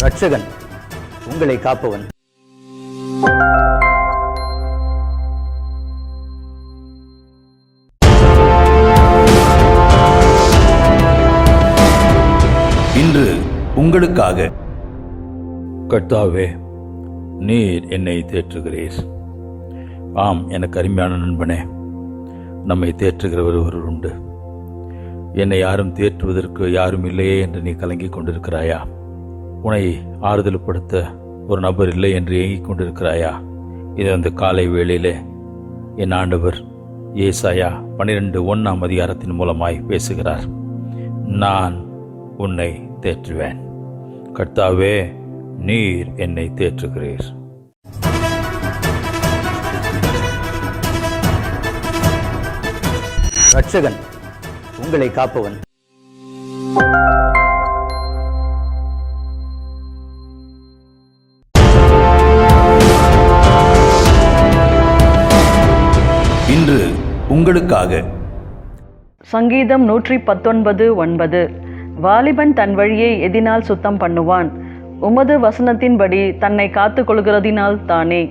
ரட்சகன் உங்களை காப்பவன். இன்று உங்களுக்காக. கர்த்தாவே, நீர் என்னை தேற்றுகிறீர். ஆம், எனக்கு அருமையான நண்பனே, நம்மை தேற்றுகிறவர் ஒருவர் உண்டு. என்னை யாரும் தேற்றுவதற்கு யாரும் இல்லையே என்று நீ கலங்கிக் கொண்டிருக்கிறாயா? உன்னை ஆறுதல்படுத்த ஒரு நபர் இல்லை என்று ஏங்கிக் கொண்டிருக்கிறாயா? இது அந்த காலை வேளையிலே என் ஆண்டவர் ஏசாயா 12:1 மூலமாய் பேசுகிறார். நான் உன்னை தேற்றுவேன். கர்த்தாவே, நீர் என்னை தேற்றுகிறீர். ரட்சகன் உங்களை காப்பவன். இன்று உங்களுக்காக. சங்கீதம் 119:9. வாலிபன் தன் வழியை எதினால் சுத்தம் பண்ணுவான்? உமது வசனத்தின்படி தன்னை காத்து கொள்கிறதினால் தானே.